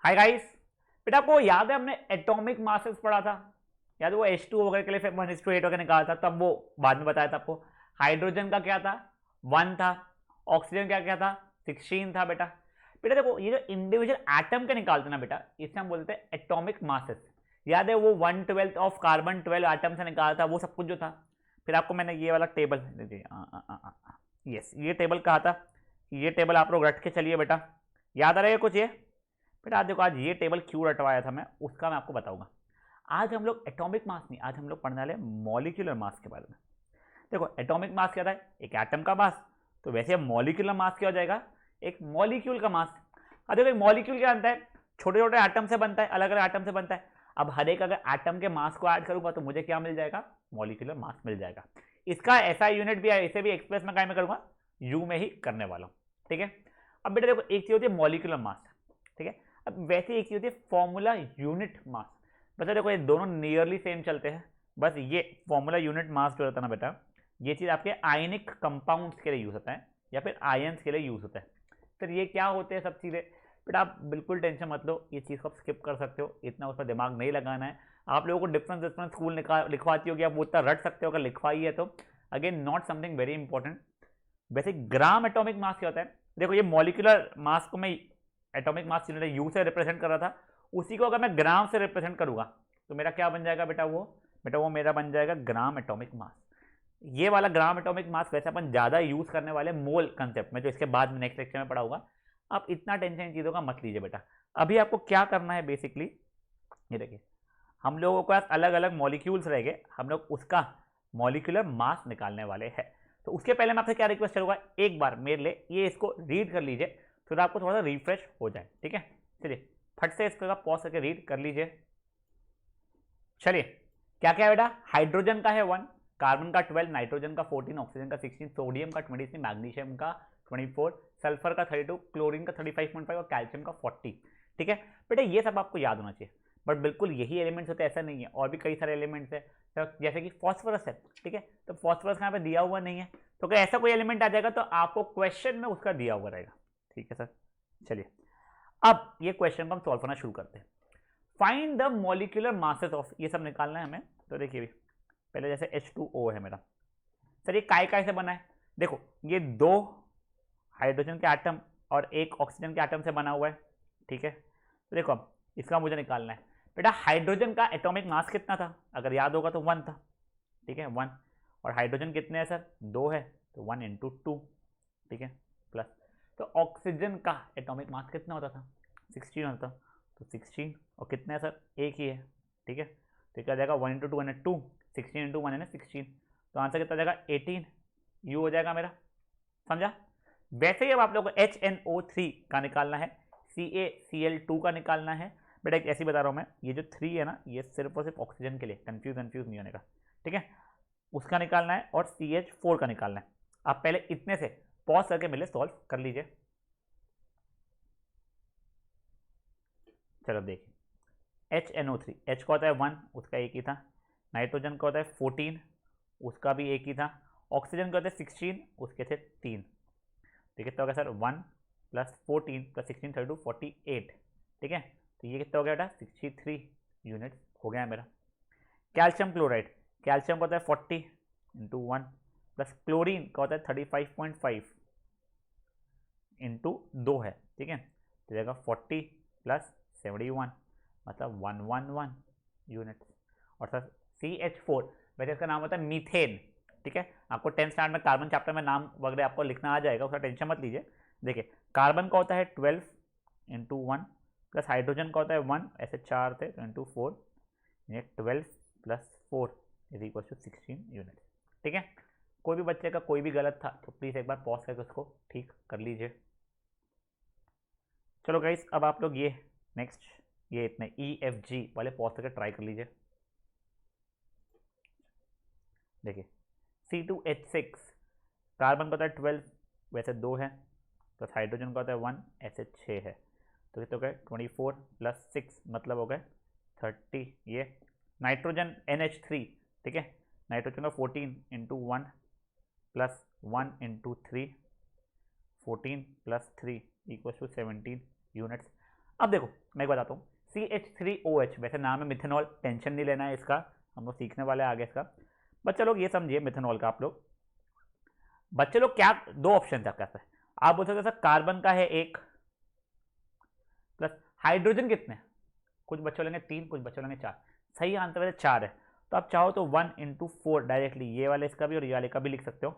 Hi guys. बेटा आपको याद है हमने एटॉमिक मासेस पढ़ा था? याद है वो H2 वगैरह के लिए फिर 1:8 वगैरह निकाला था, तब वो बाद में बताया था आपको। हाइड्रोजन का क्या था? 1 था। ऑक्सीजन क्या क्या था? 16 था बेटा। बेटा देखो ये जो इंडिविजुअल एटम के निकालते ना बेटा, इसे हम बोलते हैं एटॉमिक मासेस। याद है वो 1/12 ऑफ कार्बन 12 एटम से निकाला था वो सब कुछ जो था। फिर आपको मैंने ये वाला टेबल यस ये टेबल कहा था। ये टेबल आप लोग रट के चलिए बेटा। याद आ रहा है कुछ ये? बेटा आज देखो, आज ये टेबल क्यों रटवाया था मैं, उसका मैं आपको बताऊंगा। आज हम लोग एटॉमिक मास नहीं, आज हम लोग पढ़ने वाले मॉलिक्यूलर मास के बारे में। देखो एटॉमिक मास क्या था? एक एटम का मास। तो वैसे मॉलिक्यूलर मास क्या हो जाएगा? एक मॉलिक्यूल का मास। अब देखो एक मॉलिक्यूल क्या बनता है? छोटे छोटे एटम से बनता है, अलग अलग एटम से बनता है। अब हर एक अगर एटम के मास को ऐड करूंगा तो मुझे क्या मिल जाएगा? मॉलिक्यूलर मास मिल जाएगा। इसका ऐसा यूनिट भी है, इसे भी एक्सप्रेस में काय में करूंगा, यू में ही करने वाला हूं। ठीक है। अब बेटा देखो एक चीज होती है मॉलिक्यूलर मास, ठीक है। अब वैसे एक चीज होती है फॉर्मूला यूनिट मास। बता देखो ये दोनों नियरली सेम चलते हैं। बस ये फॉर्मूला यूनिट मास जो होता है ना बेटा, ये चीज आपके आयनिक कंपाउंड्स के लिए यूज होता है या फिर आयन्स के लिए यूज होता है। फिर ये क्या होते हैं सब चीजें? बेटा आप बिल्कुल टेंशन मत लो, ये चीज को आप स्किप कर सकते हो, इतना उस पर दिमाग नहीं लगाना है। आप लोगों को डिफरेंस डिफरेंस स्कूल लिखवाती होगी, आप वो इतना रट सकते हो अगर लिखवाई है तो। Again not something very important. वैसे ग्राम एटॉमिक मास क्या होता है? देखो ये मॉलिक्यूलर मास को मैं एटॉमिक मास यूनिट यू से रिप्रेजेंट कर रहा था, उसी को अगर मैं ग्राम से रिप्रेजेंट करूंगा तो मेरा क्या बन जाएगा बेटा? वो मेरा बन जाएगा ग्राम एटॉमिक मास। ये वाला ग्राम एटॉमिक मास वैसे अपन ज्यादा यूज करने वाले मोल कंसेप्ट में, जो इसके बाद में नेक्स्ट लेक्चर में पढ़ाऊंगा। आप इतना टेंशन इन चीजों का मत लीजिए बेटा। अभी आपको क्या करना है बेसिकली, ये देखिए हम लोगों के पास अलग अलग मॉलिक्यूल्स रहेंगे, हम लोग उसका मॉलिक्यूलर मास निकालने वाले हैं। तो उसके पहले मैं आपसे क्या रिक्वेस्ट करूंगा, एक बार मेरे लिए ये इसको रीड कर लीजिए, फिर आपको थोड़ा सा रिफ्रेश हो जाए। ठीक है, चलिए फट से इसको पॉज करके रीड कर लीजिए। चलिए क्या क्या है बेटा? हाइड्रोजन का है 1, कार्बन का 12, नाइट्रोजन का 14, ऑक्सीजन का 16, सोडियम का 23, मैग्नीशियम का 24, सल्फर का 32, क्लोरीन का 35.5 और कैल्शियम का 40। ठीक है बेटा, ये सब आपको याद होना चाहिए। बट बिल्कुल यही एलिमेंट्स होते ऐसा नहीं है, और भी कई सारे एलिमेंट्स है। तो जैसे कि फॉस्फोरस है, ठीक है, तो फॉस्फोरस यहाँ पे दिया हुआ नहीं है, तो अगर ऐसा कोई एलिमेंट आ जाएगा तो आपको क्वेश्चन में उसका दिया हुआ रहेगा। ठीक है सर, चलिए अब ये क्वेश्चन को हम सॉल्व करना शुरू करते हैं। Find the molecular masses of, ये सब निकालना है हमें। तो देखिए पहले जैसे H2O है मेरा, सर ये काय से बना है? देखो ये दो हाइड्रोजन के एटम और एक ऑक्सीजन के एटम से बना हुआ है। ठीक है, तो देखो अब इसका मुझे निकालना है। बेटा हाइड्रोजन का एटॉमिक मास कितना था? अगर याद होगा तो 1 था। ठीक है 1, और हाइड्रोजन कितने हैं सर? 2 है, तो 1 इंटू 2। ठीक है, प्लस तो ऑक्सीजन का एटॉमिक मास कितना होता था? 16 होता, तो 16, और कितने हैं सर? एक ही है। ठीक है, तो क्या जाएगा 1 इंटू 2 यानी 2, 16 इंटू 1 यानी 16, तो आंसर कितना जाएगा? 18। यू हो जाएगा मेरा, समझा? वैसे ही अब आप लोगों को HNO3 का निकालना है, CaCl2 का निकालना है। बेटा एक ऐसी बता रहा हूँ मैं, ये जो 3 है ना, ये सिर्फ और सिर्फ ऑक्सीजन के लिए, कंफ्यूज नहीं होने का। ठीक है, उसका निकालना है, और CH4 का निकालना है। आप पहले इतने से पॉज करके मिले सॉल्व कर लीजिए। चलो देखिए HNO3, H का होता है 1, उसका एक ही था। नाइट्रोजन का होता है 14, उसका भी एक ही था। ऑक्सीजन का होता है 16, उसके थे 3। तो कितना हो गया सर? 1 plus 14 plus 16 32 48। ठीक है, तो ये कितना हो गया बेटा? 63 यूनिट हो गया है मेरा। कैल्शियम क्लोराइड, कैल्शियम का होता है 40 इंटू 1, प्लस क्लोरीन का होता है 35.5 इंटू 2 है। ठीक है, तो जाएगा 40 प्लस 71, मतलब 111 यूनिट। और सर CH4, वैसे इसका नाम होता है मीथेन। ठीक है, आपको 10th स्टैंडर्ड में कार्बन चैप्टर में नाम वगैरह आपको लिखना आ जाएगा, उसका टेंशन मत लीजिए। देखिए कार्बन का होता है 12 इंटू 1, प्लस हाइड्रोजन का होता है 1, ऐसे 4 थे तो इंटू 4, ये 12 plus 4 is equal to 16 unit. ठीक है, कोई भी बच्चे का कोई भी गलत था तो प्लीज़ एक बार पॉज करके उसको ठीक कर लीजिए। चलो गाइस अब आप लोग ये नेक्स्ट ये इतने EFG वाले पॉज करके ट्राई कर लीजिए। देखिए C2H6, कार्बन का होता है 12, वैसे 2 है, प्लस हाइड्रोजन का होता है 1, ऐसे 6 है, तो कितने हो गए? 24 प्लस 6 मतलब हो गए 30। ये नाइट्रोजन NH3, ठीक है, नाइट्रोजन का 14 into 1 plus 1 into 3, 14 plus 3 equal to 17 units. अब देखो मैं एक बताता हूँ, CH3OH वैसे नाम है मिथेनॉल, टेंशन नहीं लेना है इसका, हम लोग सीखने वाले हैं आगे इसका। बच्चे लोग ये समझिए मिथेनॉल का, आप लोग बच्चे लोग क्या, दो ऑप्शन है आपके पास, आप बोल सकते सर कार्बन का है एक, प्लस हाइड्रोजन कितने, कुछ बच्चों लेंगे 3, कुछ बच्चों लेंगे 4, सही आंसर वैसे 4 है। तो आप चाहो तो 1 इंटू 4 डायरेक्टली ये वाले इसका भी और ये वाले का भी लिख सकते हो।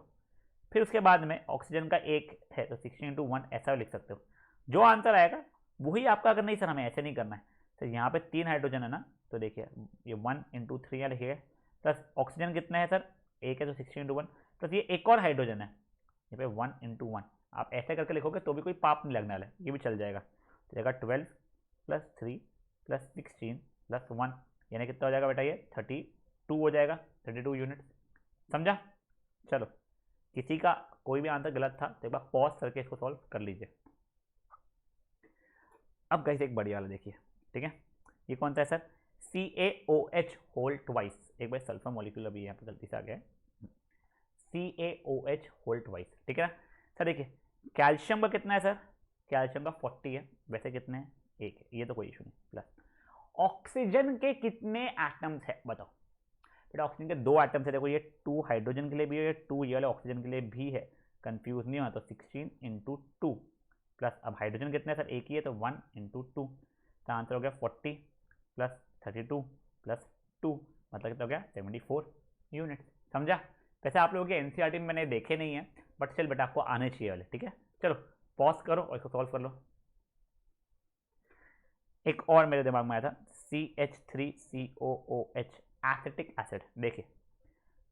फिर उसके बाद में ऑक्सीजन का एक है तो 16 इंटू 1 ऐसा भी लिख सकते हो। जो आंसर आएगा वही आपका, अगर नहीं सर हमें ऐसे नहीं करना है, तो यहाँ पे 3 हाइड्रोजन है ना, तो देखिए ये 1 इंटू 3 यहाँ लिखिए, प्लस ऑक्सीजन कितना है सर, एक है तो 16 इंटू 1, प्लस ये एक और हाइड्रोजन है यहाँ पे 1 इंटू 1, आप ऐसे करके लिखोगे तो भी कोई पाप नहीं लगने वाला है, ये भी चल जाएगा। तो जाएगा 12 प्लस 3 प्लस 16 प्लस 1, यानी कितना हो जाएगा बेटा, ये 32 हो जाएगा, 32 यूनिट। समझा? चलो किसी का कोई भी आंसर गलत था तो एक बार पॉज करके इसको सॉल्व कर लीजिए। अब गाइस एक बढ़िया वाला देखिए, ठीक है, ये कौन सा है सर, CaOH होल ट्वाइस, एक बार सल्फर मॉलिक्यूल अभी यहाँ पे गलती से आ गया है, CaOH होल ट्वाइस, ठीक है ना सर। देखिए कैल्शियम का कितना है सर, कैल्शियम का 40 है, वैसे कितने हैं, एक है, ये तो कोई इशू नहीं। प्लस ऑक्सीजन के कितने एटम्स है बताओ बेटा, ऑक्सीजन के 2 एटम्स है, देखो ये 2 हाइड्रोजन के लिए भी है, 2 ये वाले ऑक्सीजन के लिए भी है, कंफ्यूज नहीं हुआ, तो 16 इंटू 2, प्लस अब हाइड्रोजन कितने सर, एक ही है, तो 1 इंटू 2, तो आंसर हो गया 40 प्लस 32 प्लस 2, मतलब कितना हो गया 74 यूनिट। समझा? वैसे आप लोगों के एनसीईआरटी में मैंने देखे नहीं है, बट चल बेटा आपको आने चाहिए वाले, ठीक है। चलो पॉज करो और इसको सॉल्व कर लो। एक और मेरे दिमाग में आया था, CH3COOH एसिटिक एसिड। देखिए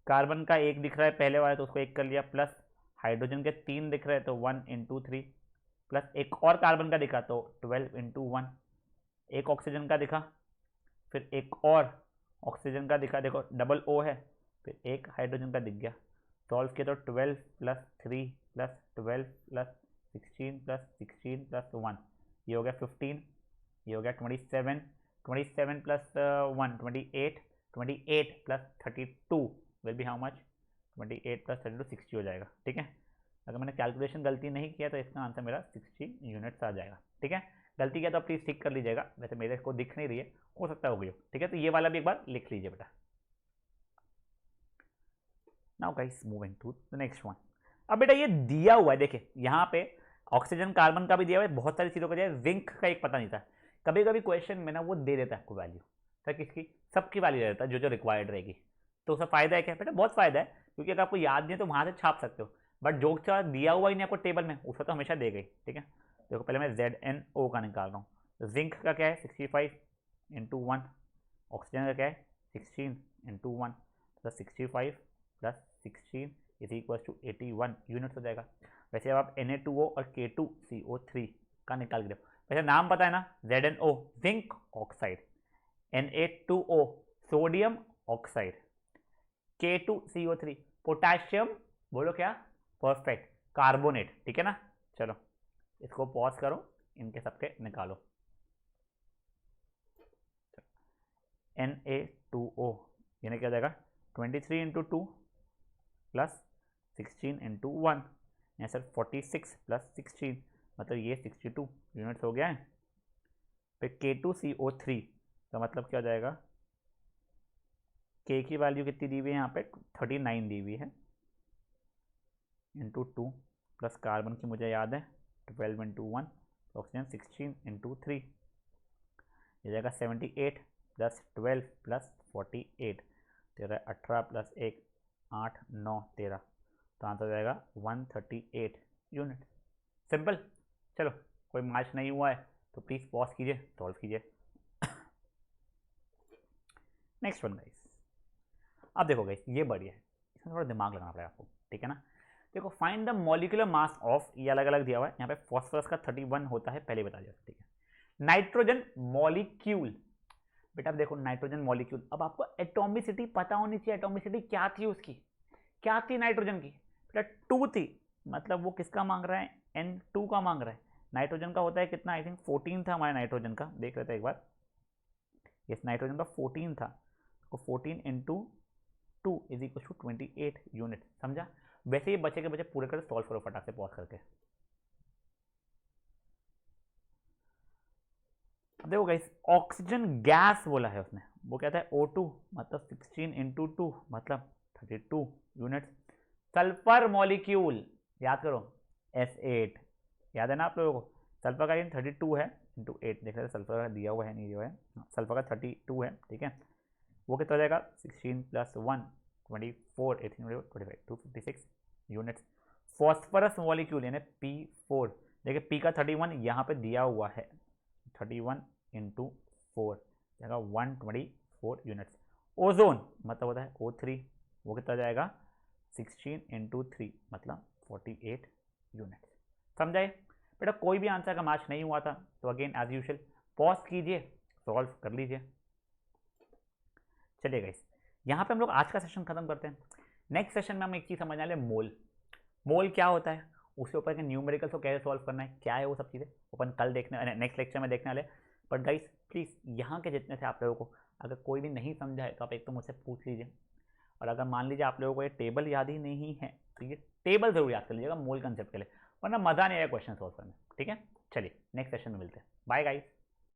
कार्बन का एक दिख रहा है पहले वाला, तो उसको एक कर लिया, प्लस हाइड्रोजन के 3 दिख रहे हैं तो 1 इंटू 3, प्लस एक और कार्बन का दिखा तो 12 इंटू 1, एक ऑक्सीजन का दिखा, फिर एक और ऑक्सीजन का दिखा, देखो डबल O है, फिर एक हाइड्रोजन का दिख गया, सॉल्व किया तो 12 plus 3 plus 12 plus 16 plus 16 plus 1, ये हो गया 15, ये हो गया 27, 27 plus 1 28, 28 plus 32 will be how much, 28 plus 32 60 हो जाएगा, ठीक है। अगर मैंने कैलकुलेशन गलती नहीं किया तो इसका आंसर मेरा 60 यूनिट्स आ जाएगा, ठीक है। गलती किया तो प्लीज़ ठीक कर लीजिएगा, वैसे मेरे को दिख नहीं रही है, हो सकता है हो गई हो, ठीक है। तो ये वाला भी एक बार लिख लीजिए बेटा। Now guys moving to the next one. अब बेटा ये दिया हुआ है, देखिए यहाँ पे ऑक्सीजन कार्बन का भी दिया हुआ है, बहुत सारी चीज़ों का दिया है, जिंक का एक पता नहीं था, कभी कभी क्वेश्चन में ना वो दे देता है आपको वैल्यू, सर किसकी, सबकी वैल्यू दे देता है जो जो रिक्वायर्ड रहेगी, तो उसका फायदा है क्या बेटा, बहुत फायदा है, क्योंकि अगर आपको याद नहीं है तो वहाँ से छाप सकते हो, बट जो दिया हुआ ही नहीं आपको टेबल में उसका तो हमेशा देगा ही, ठीक है। देखो पहले मैं ZnO का निकाल रहा हूँ, तो जिंक का क्या है 65 इंटू 1, ऑक्सीजन का क्या है 16 into 1, plus 65 plus 16 is equal to 81 units हो जाएगा। वैसे अब आप Na2O और K2CO3 का निकाल के, वैसे नाम पता है ना, ZnO zinc oxide, Na2O sodium oxide, K2CO3 potassium, बोलो क्या, परफेक्ट कार्बोनेट, ठीक है ना। चलो इसको पॉज करो, इनके सबके निकालो। Na2O यानी क्या हो जाएगा 23 इंटू 2 प्लस 16 इंटू 1, यहाँ सर 46 प्लस 16 मतलब ये 62 यूनिट्स हो गया है। फिर K2CO3 का मतलब क्या हो जाएगा, K की वैल्यू कितनी दी हुई है यहाँ पे 39 दी हुई है, इंटू 2 प्लस कार्बन की मुझे याद है 12 इंटू 1, ऑक्सीजन 16 इंटू 3, ये जाएगा 78 प्लस 12 प्लस 48, 13 18 प्लस 1 8 9 13, तो आंसर हो जाएगा 138 यूनिट। सिंपल। चलो कोई मैच नहीं हुआ है तो प्लीज़ पॉज कीजिए, सॉल्व कीजिए। नेक्स्ट वन गाइस, अब देखो गाइस ये बढ़िया है, इसमें थोड़ा दिमाग लगाना पड़ेगा आपको, ठीक है ना। देखो find the molecular mass of, ये अलग अलग दिया हुआ है, यहाँ पे फॉस्फोरस का 31 होता है, पहले बता दिया, ठीक है। नाइट्रोजन मॉलिक्यूल, बेटा अब देखो नाइट्रोजन मॉलिक्यूल, अब आपको एटॉमिसिटी पता होनी चाहिए, एटॉमिसिटी क्या थी उसकी, क्या थी नाइट्रोजन की, बेटा 2 थी, मतलब वो किसका मांग रहा है, N2 का मांग रहा है। नाइट्रोजन का होता है कितना, आई थिंक 14 था हमारे नाइट्रोजन का, देख लेते हैं एक बार, यस नाइट्रोजन का 14 था, तो 14 into 2 is equal to 28 unit. समझा? वैसे ही बचे के बचे पूरे कर सॉल्व करो फटाक से पॉज करके। देखो गाइस ऑक्सीजन गैस बोला है उसने, वो कहता है O2 मतलब 16 इंटू 2 मतलब 32 यूनिट। सल्फर मॉलिक्यूल याद करो S8, याद है ना आप लोगों को, सल्फर का 32 है इंटू 8, देख रहे सल्फर का दिया हुआ है नहीं दिया हुआ है, सल्फर का 32 है, ठीक है। वो कितना हो जाएगा 16 प्लस 1 24 18 25 256 यूनिट्स। फॉस्फरस मॉलिक्यूल यानी P4, देखिए P का 31 यहाँ पे दिया हुआ है, 31 इंटू 4 जाएगा 124 यूनिट्स। ओजोन मतलब होता है O3, वो कितना जाएगा 16 इंटू 3 मतलब 48 यूनिट्स। समझाए बेटा? कोई भी आंसर का मैच नहीं हुआ था तो अगेन एज यूजुअल पॉज कीजिए, सॉल्व कर लीजिए। चलिए गाइस यहाँ पे हम लोग आज का सेशन खत्म करते हैं। नेक्स्ट सेशन में हम एक चीज़ समझने वाले, मोल। मोल क्या होता है, उसके ऊपर के न्यूमेरिकल्स को कैसे सॉल्व करना है, क्या है वो सब चीज़ें अपन कल देखने नेक्स्ट लेक्चर में देखने वाले। बट गाइस प्लीज़ यहाँ के जितने थे आप लोगों को अगर कोई भी नहीं समझा है तो आप एक तो मुझसे पूछ लीजिए, और अगर मान लीजिए आप लोगों को ये टेबल याद ही नहीं है तो ये टेबल जरूर याद कर लीजिएगा मोल कंसेप्ट के लिए, वरना मज़ा नहीं आएगा क्वेश्चन सॉल्व करने। ठीक है, चलिए नेक्स्ट सेशन में मिलते हैं, बाय गाइस।